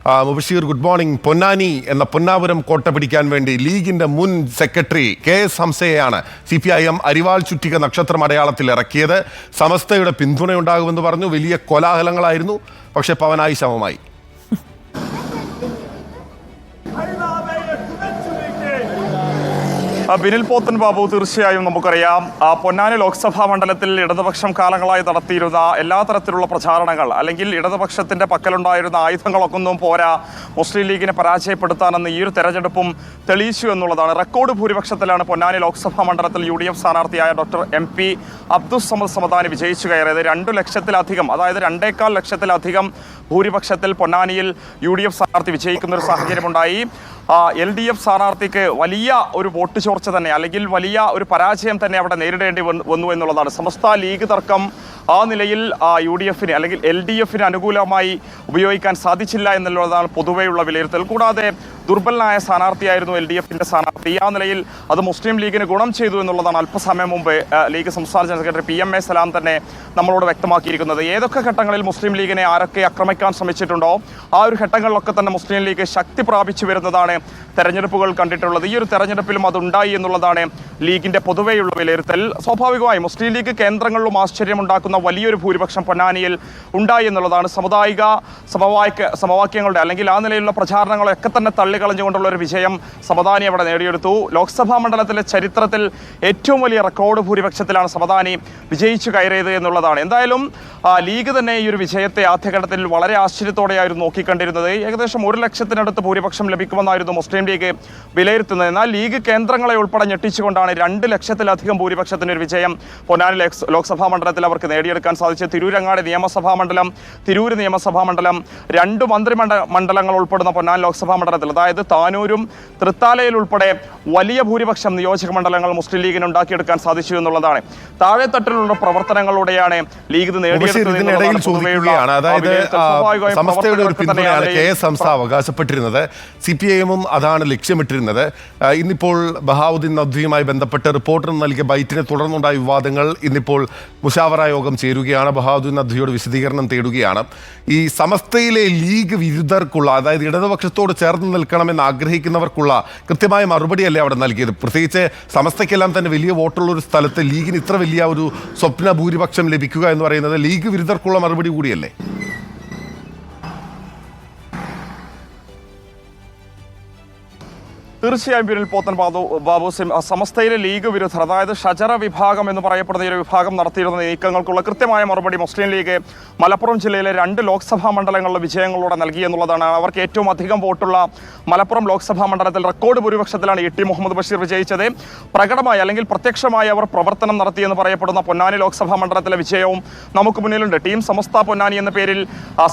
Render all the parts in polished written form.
Mubasheer, good morning. Ponnani എന്ന പൊന്നാപുരം കോട്ട പിടിക്കാൻ വേണ്ടി ലീഗിന്റെ മുൻ സെക്രട്ടറി KS ഹംസയെയാണ് CPIM അരിവാൾ ചുറ്റിക നക്ഷത്രം അടയാളത്തിൽ ഇറക്കിയത്. സമസ്തയുടെ പിന്തുണയുണ്ടാകുമെന്ന് പറഞ്ഞു. വലിയ കോലാഹലങ്ങളായിരുന്നു. പക്ഷെ പവനായി ശമമായി. ബിനിൽ പോത്തൻ ബാബു, തീർച്ചയായും നമുക്കറിയാം പൊന്നാനി ലോക്സഭാ മണ്ഡലത്തിൽ ഇടതുപക്ഷം കാലങ്ങളായി നടത്തിയിരുന്ന എല്ലാ തരത്തിലുള്ള പ്രചാരണങ്ങൾ, അല്ലെങ്കിൽ ഇടതുപക്ഷത്തിന്റെ പക്കലുണ്ടായിരുന്ന ആയുധങ്ങളൊക്കെ ഒന്നും പോരാ മുസ്ലിം ലീഗിനെ പരാജയപ്പെടുത്താനെന്ന് ഈ ഒരു തെരഞ്ഞെടുപ്പും തെളിയിച്ചു എന്നുള്ളതാണ്. റെക്കോർഡ് ഭൂരിപക്ഷത്തിലാണ് പൊന്നാനി ലോക്സഭാ മണ്ഡലത്തിൽ UDF സ്ഥാനാർത്ഥിയായ ഡോക്ടർ MP അബ്ദുസ് സമദ് സമദാനി വിജയിച്ചു കയറിയത്. 2 ലക്ഷത്തിലധികം, അതായത് 2.25 ലക്ഷത്തിലധികം ഭൂരിപക്ഷത്തിൽ പൊന്നാനിയിൽ UDF സ്ഥാനാർത്ഥി വിജയിക്കുന്ന ഒരു സാഹചര്യമുണ്ടായി. LDF സ്ഥാനാർത്ഥിക്ക് വലിയ ഒരു വോട്ട് ചോർച്ച തന്നെ, അല്ലെങ്കിൽ വലിയ ഒരു പരാജയം തന്നെ അവിടെ നേരിടേണ്ടി വന്നു എന്നുള്ളതാണ്. സമസ്ത ലീഗ് തർക്കം ആ നിലയിൽ UDFന് അല്ലെങ്കിൽ LDFന് അനുകൂലമായി ഉപയോഗിക്കാൻ സാധിച്ചില്ല എന്നുള്ളതാണ് പൊതുവെയുള്ള വിലയിരുത്തൽ. കൂടാതെ ദുർബലനായ സ്ഥാനാർത്ഥിയായിരുന്നു LDFന്റെ സ്ഥാനാർത്ഥി. ആ നിലയിൽ അത് മുസ്ലിം ലീഗിന് ഗുണം ചെയ്തു എന്നുള്ളതാണ് അല്പസമയം മുമ്പ് ലീഗ് സംസ്ഥാന ജനറൽ സെക്രട്ടറി PMA സലാം തന്നെ നമ്മളോട് വ്യക്തമാക്കിയിരിക്കുന്നത്. ഏതൊക്കെ ഘട്ടങ്ങളിൽ മുസ്ലിം ലീഗിനെ ആരൊക്കെ ആക്രമിക്കാൻ ശ്രമിച്ചിട്ടുണ്ടോ ആ ഒരു ഘട്ടങ്ങളിലൊക്കെ തന്നെ മുസ്ലിം ലീഗ് ശക്തി പ്രാപിച്ചു വരുന്നതാണ് തെരഞ്ഞെടുപ്പുകൾ കണ്ടിട്ടുള്ളത്. ഈ ഒരു തെരഞ്ഞെടുപ്പിലും അതുണ്ടായി എന്നുള്ളതാണ് ലീഗിന്റെ പൊതുവെയുള്ള വിലയിരുത്തൽ. സ്വാഭാവികമായി മുസ്ലിം ലീഗ് കേന്ദ്രങ്ങളിലും ആശ്ചര്യമുണ്ടാക്കുന്ന വലിയൊരു ഭൂരിപക്ഷം പൊന്നാനിയിൽ ഉണ്ടായി എന്നുള്ളതാണ്. സമവാക്യങ്ങളുടെ അല്ലെങ്കിൽ ആ നിലയിലുള്ള പ്രചാരണങ്ങളൊക്കെ തന്നെ തള്ളിക്കളഞ്ഞുകൊണ്ടുള്ള ഒരു വിജയം സമദാനി അവിടെ നേടിയെടുത്തു. ലോക്സഭാ മണ്ഡലത്തിലെ ചരിത്രത്തിൽ ഏറ്റവും വലിയ റെക്കോർഡ് ഭൂരിപക്ഷത്തിലാണ് സമദാനി വിജയിച്ചു കയറിയത് എന്നുള്ളതാണ്. എന്തായാലും ലീഗ് തന്നെ ഈ ഒരു വിജയത്തെ ആദ്യഘട്ടത്തിൽ വളരെ ആശ്ചര്യത്തോടെയായിരുന്നു നോക്കിക്കണ്ടിരുന്നത്. ഏകദേശം 1 ലക്ഷത്തിനടുത്ത് ഭൂരിപക്ഷം ലഭിക്കുമെന്നായിരുന്നു മുസ്ലിം ലീഗ് വിലയിരുത്തുന്നത്. എന്നാൽ ലീഗ് കേന്ദ്രങ്ങളെ ഉൾപ്പെടെ ഞെട്ടിച്ചുകൊണ്ടാണ് 2 ലക്ഷത്തിലധികം ഭൂരിപക്ഷത്തിൻ്റെ ഒരു വിജയം പൊന്നാനി ലോക്സഭാ മണ്ഡലത്തിൽ അവർക്ക് നേടിയെടുക്കാൻ സാധിച്ചത്. തിരൂരങ്ങാടി നിയമസഭാ മണ്ഡലം, തിരൂര് നിയമസഭാ മണ്ഡലം, 2 മന്ത്രിമണ്ഡലങ്ങൾ ഉൾപ്പെടുന്ന പൊന്നാനി ലോക്സഭാ മണ്ഡലത്തിൽ, അതായത് താനൂരും തൃത്താലയിൽ ഉൾപ്പെടെ വലിയ ഭൂരിപക്ഷം നിയോജക മണ്ഡലങ്ങൾ മുസ്ലിം ലീഗിന് ഉണ്ടാക്കിയെടുക്കാൻ സാധിച്ചു എന്നുള്ളതാണ്. താഴെത്തട്ടിലുള്ള പ്രവർത്തനങ്ങളിലൂടെയാണ് ലീഗ് ഇത് നേടിയെടുത്തത്. അതായത് സമസ്തയുടെ ഒരു പിന്തുണയാണ് KS ഹംസ അവകാശപ്പെട്ടിരുന്നത്. CPIM അതാണ് ലക്ഷ്യമിട്ടിരുന്നത്. ഇന്നിപ്പോൾ ബഹാവുദ്ദീൻ നദ്വിയുമായി ബന്ധപ്പെട്ട് റിപ്പോർട്ടർ നൽകിയ ബൈറ്റിനെ തുടർന്നുണ്ടായ വിവാദങ്ങൾ ഇന്നിപ്പോൾ മുശാവറ യോഗം ചേരുകയാണ്. ബഹാവുദ്ദീൻ നദ്വിയോട് വിശദീകരണം തേടുകയാണ്. ഈ സമസ്തയിലെ ലീഗ് വിരുദ്ധർക്കുള്ള, അതായത് ഇടതുപക്ഷത്തോട് ചേർന്ന് നിൽക്കണമെന്ന് ആഗ്രഹിക്കുന്നവർക്കുള്ള കൃത്യമായ മറുപടിയല്ലേ അവിടെ നൽകിയത്? പ്രത്യേകിച്ച് സമസ്തയ്ക്കെല്ലാം തന്നെ വലിയ വോട്ടുള്ള ഒരു സ്ഥലത്ത് ലീഗിന് ഇത്ര വലിയ ഒരു സ്വപ്ന ഭൂരിപക്ഷം ലഭിക്കുക എന്ന് പറയുന്നത് ലീഗ് വിരുദ്ധർക്കുള്ള മറുപടി കൂടിയല്ലേ? തീർച്ചയായും ബിനിൽ പോത്തൻ ബാബു, സമസ്തയിലെ ലീഗ് വിരുദ്ധർ, അതായത് ഷജറ വിഭാഗം എന്ന് പറയപ്പെടുന്ന ഒരു വിഭാഗം നടത്തിയിരുന്ന നീക്കങ്ങൾക്കുള്ള കൃത്യമായ മറുപടി മുസ്ലിം ലീഗ് മലപ്പുറം ജില്ലയിലെ 2 ലോക്സഭാ മണ്ഡലങ്ങളിലെ വിജയങ്ങളോടെ നൽകി എന്നുള്ളതാണ്. അവർക്ക് ഏറ്റവും അധികം വോട്ടുള്ള മലപ്പുറം ലോക്സഭാ മണ്ഡലത്തിൽ റെക്കോർഡ് ഭൂരിപക്ഷത്തിലാണ് ET മുഹമ്മദ് ബഷീർ വിജയിച്ചത്. പ്രകടമായി അല്ലെങ്കിൽ പ്രത്യക്ഷമായി അവർ പ്രവർത്തനം നടത്തിയെന്ന് പറയപ്പെടുന്ന പൊന്നാനി ലോക്സഭാ മണ്ഡലത്തിലെ വിജയവും നമുക്ക് മുന്നിലുണ്ട്. ടീം സമസ്ത പൊന്നാനി എന്ന പേരിൽ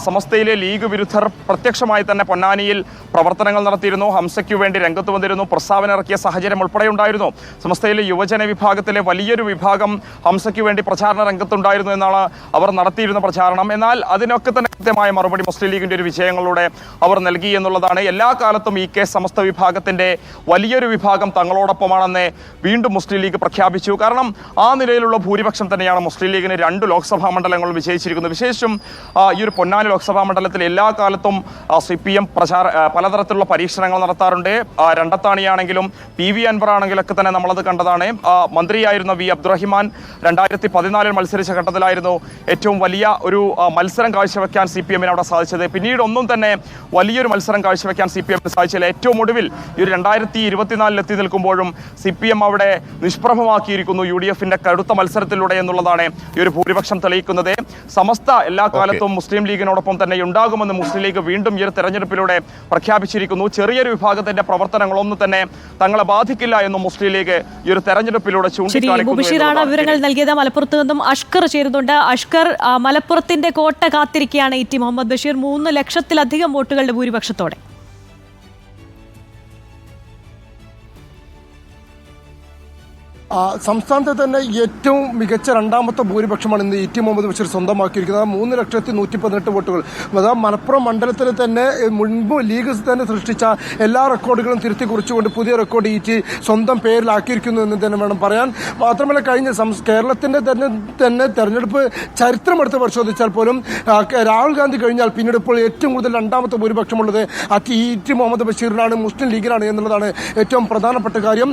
സമസ്തയിലെ ലീഗ് വിരുദ്ധർ പ്രത്യക്ഷമായി തന്നെ പൊന്നാനിയിൽ പ്രവർത്തനങ്ങൾ നടത്തിയിരുന്നു. ഹംസയ്ക്കു വേണ്ടി രംഗത്ത് വന്നിരുന്നു, പ്രസ്താവന ഇറക്കിയ സാഹചര്യം ഉൾപ്പെടെ ഉണ്ടായിരുന്നു. സമസ്തയിലെ യുവജന വിഭാഗത്തിലെ വലിയൊരു വിഭാഗം ഹംസയ്ക്ക് വേണ്ടി പ്രചാരണ രംഗത്തുണ്ടായിരുന്നു എന്നാണ് അവർ നടത്തിയിരുന്ന പ്രചാരണം. എന്നാൽ അതിനൊക്കെ തന്നെ കൃത്യമായ മറുപടി മുസ്ലിം ലീഗിന്റെ ഒരു വിജയങ്ങളിലൂടെ അവർ നൽകി എന്നുള്ളതാണ്. എല്ലാ കാലത്തും ഈ സമസ്ത വിഭാഗത്തിന്റെ വലിയൊരു വിഭാഗം തങ്ങളോടൊപ്പമാണെന്ന് വീണ്ടും മുസ്ലിം ലീഗ് പ്രഖ്യാപിച്ചു. കാരണം ആ നിലയിലുള്ള ഭൂരിപക്ഷം തന്നെയാണ് മുസ്ലിം ലീഗിന് 2 ലോക്സഭാ മണ്ഡലങ്ങളും വിജയിച്ചിരിക്കുന്നത്. വിശേഷം ഈ ഒരു പൊന്നാനി ലോക്സഭാ മണ്ഡലത്തിൽ എല്ലാ കാലത്തും CPM പലതരത്തിലുള്ള പരീക്ഷണങ്ങൾ നടത്താറുണ്ട്. രണ്ടത്താണിയാണെങ്കിലും PV അൻവർ ആണെങ്കിലൊക്കെ തന്നെ നമ്മളത് കണ്ടതാണ്. മന്ത്രിയായിരുന്ന V അബ്ദുറഹിമാൻ 2014 മത്സരിച്ച ഘട്ടത്തിലായിരുന്നു ഏറ്റവും വലിയ ഒരു മത്സരം കാഴ്ചവെക്കാൻ CPMന് അവിടെ സാധിച്ചത്. പിന്നീട് ഒന്നും തന്നെ വലിയൊരു മത്സരം കാഴ്ചവെക്കാൻ CPMന് സാധിച്ചില്ല. ഏറ്റവും ഒടുവിൽ ഈ 2024 എത്തി നിൽക്കുമ്പോഴും CPM അവിടെ നിഷ്പ്രഭമാക്കിയിരിക്കുന്നു UDFന്റെ കടുത്ത മത്സരത്തിലൂടെ എന്നുള്ളതാണ് ഈ ഒരു ഭൂരിപക്ഷം തെളിയിക്കുന്നത്. സമസ്ത എല്ലാ കാലത്തും മുസ്ലിം ലീഗിനോടൊപ്പം തന്നെ ഉണ്ടാകുമെന്ന് മുസ്ലിം ലീഗ് വീണ്ടും ഈ ഒരു തെരഞ്ഞെടുപ്പിലൂടെ പ്രഖ്യാപിച്ചിരിക്കുന്നു. ചെറിയൊരു വിഭാഗത്തിന്റെ പ്രവർത്തനങ്ങളൊന്നും തന്നെ തങ്ങളെ ബാധിക്കില്ല എന്നും മുസ്ലിം ലീഗ് ഈ ഒരു തെരഞ്ഞെടുപ്പിലൂടെ ചൂണ്ടിക്കാണിക്കുന്നു. വിവരങ്ങൾ നൽകിയത് മലപ്പുറത്ത് നിന്നും അഷ്കർ ചേരുന്നുണ്ട്. അഷ്കർ, മലപ്പുറത്തിന്റെ കോട്ട കാത്തിരിക്കുകയാണ് ET മുഹമ്മദ് ബഷീർ 3 ലക്ഷത്തിലധികം വോട്ടുകളുടെ ഭൂരിപക്ഷത്തോടെ. സംസ്ഥാനത്തെ തന്നെ ഏറ്റവും മികച്ച രണ്ടാമത്തെ ഭൂരിപക്ഷമാണ് ഇന്ന് ഇ.ടി. മുഹമ്മദ് ബഷീർ സ്വന്തമാക്കിയിരിക്കുന്നത്. 3,118,000 വോട്ടുകൾ. അതായത് മലപ്പുറം മണ്ഡലത്തിൽ തന്നെ മുൻപ് ലീഗ് തന്നെ സൃഷ്ടിച്ച എല്ലാ റെക്കോർഡുകളും തിരുത്തി കുറിച്ചുകൊണ്ട് പുതിയ റെക്കോർഡ് ഇ.ടി. സ്വന്തം പേരിലാക്കിയിരിക്കുന്നു എന്ന് തന്നെ വേണം പറയാൻ. മാത്രമല്ല കഴിഞ്ഞ കേരളത്തിന്റെ തന്നെ തെരഞ്ഞെടുപ്പ് ചരിത്രമെടുത്ത് പരിശോധിച്ചാൽ പോലും രാഹുൽ ഗാന്ധി കഴിഞ്ഞാൽ പിന്നീട് ഇപ്പോൾ ഏറ്റവും കൂടുതൽ രണ്ടാമത്തെ ഭൂരിപക്ഷമുള്ളത് ഇ.ടി. മുഹമ്മദ് ബഷീറിനാണ്, മുസ്ലിം ലീഗിനാണ് എന്നുള്ളതാണ് ഏറ്റവും പ്രധാനപ്പെട്ട കാര്യം.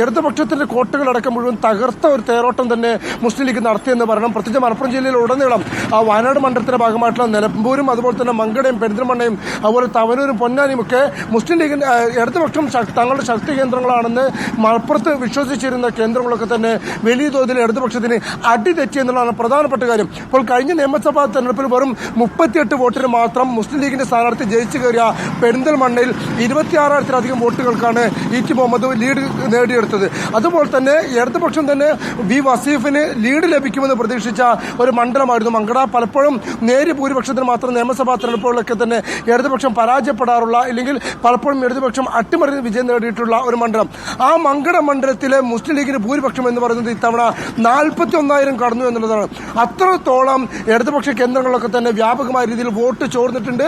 ഇടതുപക്ഷത്തിന്റെ കോട്ടകളടക്കം മുഴുവൻ തകർത്ത ഒരു തേരോട്ടം തന്നെ മുസ്ലിം ലീഗ് നടത്തിയെന്ന് പറയണം. പ്രത്യേകിച്ച് മലപ്പുറം ജില്ലയിൽ ഉടനീളം വയനാട് മണ്ഡലത്തിന്റെ ഭാഗമായിട്ടുള്ള നിലമ്പൂരും അതുപോലെ തന്നെ മങ്കടയും പെരിന്തൽമണ്ണയും അതുപോലെ തവനൂരും പൊന്നാനിയും ഒക്കെ മുസ്ലിം ലീഗിന്റെ ഇടതുപക്ഷം തങ്ങളുടെ ശക്തി കേന്ദ്രങ്ങളാണെന്ന് മലപ്പുറത്ത് വിശ്വസിച്ചിരുന്ന കേന്ദ്രങ്ങളൊക്കെ തന്നെ വലിയ തോതിൽ ഇടതുപക്ഷത്തിന് അടിതെറ്റി എന്നുള്ളതാണ് പ്രധാനപ്പെട്ട കാര്യം. ഇപ്പോൾ കഴിഞ്ഞ നിയമസഭാ തെരഞ്ഞെടുപ്പിൽ വെറും 38 വോട്ടിന് മാത്രം മുസ്ലിം ലീഗിന്റെ സ്ഥാനാർത്ഥി ജയിച്ചു കയറിയ പെരിന്തൽമണ്ണയിൽ 26,000-ലധികം വോട്ടുകൾക്കാണ് ഇ.ടി. മുഹമ്മദ് ലീഡ് നേടിയെടുത്തത്. അതുപോലെ തന്നെ ഇടതുപക്ഷം തന്നെ വി വസീഫിന് ലീഡ് ലഭിക്കുമെന്ന് പ്രതീക്ഷിച്ച ഒരു മണ്ഡലമായിരുന്നു മങ്കട. പലപ്പോഴും നേരിയ ഭൂരിപക്ഷത്തിന് മാത്രം നിയമസഭാ തെരഞ്ഞെടുപ്പുകളിലൊക്കെ തന്നെ ഇടതുപക്ഷം പരാജയപ്പെടാറുള്ള, അല്ലെങ്കിൽ പലപ്പോഴും ഇടതുപക്ഷം അട്ടിമറി വിജയം നേടിയിട്ടുള്ള ഒരു മണ്ഡലം. ആ മങ്കട മണ്ഡലത്തിലെ മുസ്ലിം ലീഗിന് ഭൂരിപക്ഷം എന്ന് പറയുന്നത് ഇത്തവണ 41,000 കടന്നു എന്നുള്ളതാണ്. അത്രത്തോളം ഇടതുപക്ഷ കേന്ദ്രങ്ങളിലൊക്കെ തന്നെ വ്യാപകമായ രീതിയിൽ വോട്ട് ചോർന്നിട്ടുണ്ട്.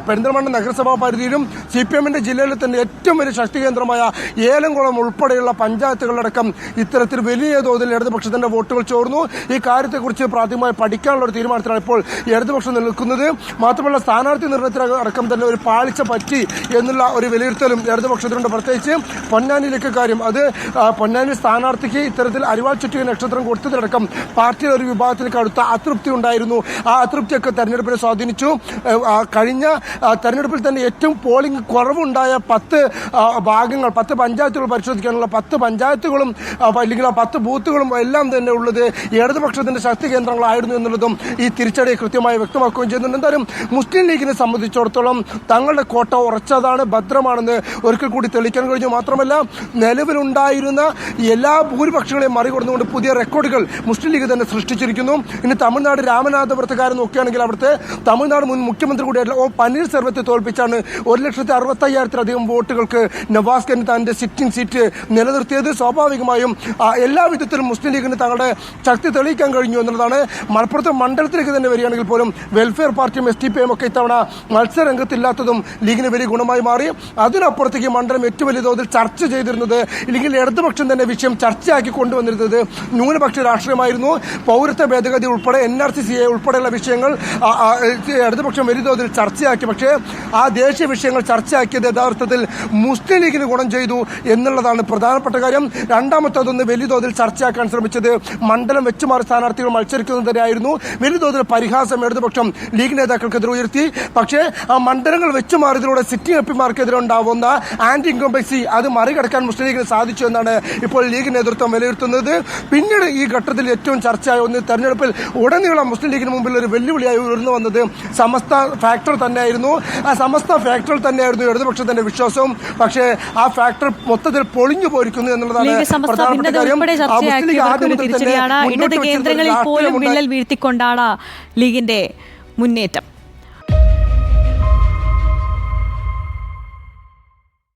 പെരിന്തൽമണ്ണ നഗരസഭാ പരിധിയിലും CPM-ന്റെ ജില്ലയിൽ തന്നെ ഏറ്റവും വലിയ ശക്തി കേന്ദ്രമായ ഏലംകുളം ഉൾപ്പെടെയുള്ള പഞ്ചായത്തുകളിലടക്കം ഇത്തരത്തിൽ വലിയ തോതിൽ ഇടതുപക്ഷത്തിന്റെ വോട്ടുകൾ ചോർന്നു. ഈ കാര്യത്തെക്കുറിച്ച് പ്രാഥമികമായി പഠിക്കാനുള്ള ഒരു തീരുമാനത്തിലാണ് ഇപ്പോൾ ഇടതുപക്ഷം നിൽക്കുന്നത്. മാത്രമല്ല സ്ഥാനാർത്ഥി നിർണയത്തിനടക്കം തന്നെ ഒരു പാളിച്ച പറ്റി എന്നുള്ള ഒരു വിലയിരുത്തലും ഇടതുപക്ഷത്തിനുണ്ട്. പ്രത്യേകിച്ച് പൊന്നാനിയിലേക്ക് കാര്യം, അത് പൊന്നാനി സ്ഥാനാർത്ഥിക്ക് ഇത്തരത്തിൽ അരിവാൾ ചുറ്റിക നക്ഷത്രം കൊടുത്തതിനടക്കം പാർട്ടിയുടെ ഒരു വിഭാഗത്തിലേക്ക് അടുത്ത അതൃപ്തി ഉണ്ടായിരുന്നു. ആ അതൃപ്തിയൊക്കെ തെരഞ്ഞെടുപ്പിനെ സ്വാധീനിച്ചു. കഴിഞ്ഞ തെരഞ്ഞെടുപ്പിൽ തന്നെ ഏറ്റവും പോളിംഗ് കുറവുണ്ടായ 10 ഭാഗങ്ങൾ, 10 പഞ്ചായത്തുകൾ പരിശോധിക്കാനുള്ള 10 പഞ്ചായത്തുകളും അല്ലെങ്കിൽ 10 ബൂത്തുകളും എല്ലാം തന്നെ ഉള്ളത് ഇടതുപക്ഷത്തിന്റെ ശക്തി കേന്ദ്രങ്ങളായിരുന്നു എന്നുള്ളതും ഈ തിരിച്ചടി കൃത്യമായി വ്യക്തമാക്കുകയും ചെയ്യുന്നുണ്ട്. എന്തായാലും മുസ്ലിം ലീഗിനെ സംബന്ധിച്ചിടത്തോളം തങ്ങളുടെ കോട്ട ഉറച്ചതാണ്, ഭദ്രമാണെന്ന് ഒരിക്കൽ കൂടി തെളിയിക്കാൻ കഴിഞ്ഞു. മാത്രമല്ല നിലവിലുണ്ടായിരുന്ന എല്ലാ ഭൂരിപക്ഷങ്ങളെയും മറികടന്നുകൊണ്ട് പുതിയ റെക്കോർഡുകൾ മുസ്ലിം ലീഗ് തന്നെ സൃഷ്ടിച്ചിരിക്കുന്നു. ഇനി തമിഴ്നാട് രാമനാഥപുരത്തുകാരൻ നോക്കുകയാണെങ്കിൽ അവിടുത്തെ തമിഴ്നാട് മുൻ മുഖ്യമന്ത്രി കൂടിയായിട്ടുള്ള പന്നീർസെൽവത്തെ തോൽപ്പിച്ചാണ് 1,65,000-ലധികം വോട്ടുകൾക്ക് നവാസ് ഖനി തന്റെ സിറ്റിംഗ് സീറ്റ് നിലനിർത്തിയത്. സ്വാഭാവികമായും എല്ലാ വിധത്തിലും മുസ്ലിം ലീഗിന് തങ്ങളുടെ ശക്തി തെളിയിക്കാൻ കഴിഞ്ഞു എന്നുള്ളതാണ്. മലപ്പുറത്തെ മണ്ഡലത്തിലേക്ക് തന്നെ വരികയാണെങ്കിൽ പോലും വെൽഫെയർ പാർട്ടിയും SDPI ഒക്കെ ഇത്തവണ മത്സരരംഗത്തില്ലാത്തതും ലീഗിന് വലിയ ഗുണമായി മാറി. അതിനപ്പുറത്തേക്ക് മണ്ഡലം ഏറ്റവും വലിയ തോതിൽ ചർച്ച ചെയ്തിരുന്നത്, ഇല്ലെങ്കിൽ ഇടതുപക്ഷം തന്നെ വിഷയം ചർച്ചയാക്കി കൊണ്ടുവന്നിരുന്നത് ന്യൂനപക്ഷ രാഷ്ട്രീയമായിരുന്നു. പൗരത്വ ഭേദഗതി ഉൾപ്പെടെ NRC-CA ഉൾപ്പെടെയുള്ള വിഷയങ്ങൾ ഇടതുപക്ഷം വലിയ തോതിൽ ചർച്ചയാക്കി. പക്ഷേ ആ ദേശീയ വിഷയങ്ങൾ ചർച്ചയാക്കിയത് യഥാർത്ഥത്തിൽ മുസ്ലിം ലീഗിന് ഗുണം ചെയ്തു എന്നുള്ളതാണ് പ്രധാനപ്പെട്ട കാര്യം. രണ്ടാമത്തതൊന്ന് വലിയ തോതിൽ ചർച്ചയാക്കാൻ ശ്രമിച്ചത് മണ്ഡലം വെച്ചുമാറി സ്ഥാനാർത്ഥികൾ മത്സരിക്കുന്നതിനായിരുന്നു. വലിയ തോതിൽ പരിഹാസം ഇടതുപക്ഷം ലീഗ് നേതാക്കൾക്കെതിരെ ഉയർത്തി. പക്ഷേ ആ മണ്ഡലങ്ങൾ വെച്ചുമാറിയതിലൂടെ സിറ്റിംഗ് എംപിമാർക്കെതിരെ ഉണ്ടാവുന്ന ആന്റി ഇൻകംബൻസി അത് മറികടക്കാൻ മുസ്ലിം ലീഗിന് സാധിച്ചു എന്നാണ് ഇപ്പോൾ ലീഗ് നേതൃത്വം വിലയിരുത്തുന്നത്. പിന്നീട് ഈ ഘട്ടത്തിൽ ഏറ്റവും ചർച്ചയായ ഒന്ന്, തെരഞ്ഞെടുപ്പിൽ ഉടനീളം മുസ്ലിം ലീഗിന് മുമ്പിൽ ഒരു വെല്ലുവിളിയായി ഉയർന്നു വന്നത് സമസ്ത ഫാക്ടർ തന്നെയായിരുന്നു. ആ സമസ്ത ഫാക്ടറിൽ തന്നെയായിരുന്നു ഇടതുപക്ഷത്തിന്റെ വിശ്വാസവും. പക്ഷേ ആ ഫാക്ടർ മൊത്തത്തിൽ പൊളിഞ്ഞു പോയിരിക്കുന്നു എന്നുള്ളതാണ് പ്രധാനപ്പെട്ട കാര്യം. ഇടത് കേന്ദ്രങ്ങളിൽ പോലും വിള്ളൽ വീഴ്ത്തിക്കൊണ്ടാണ് ലീഗിന്റെ മുന്നേറ്റം.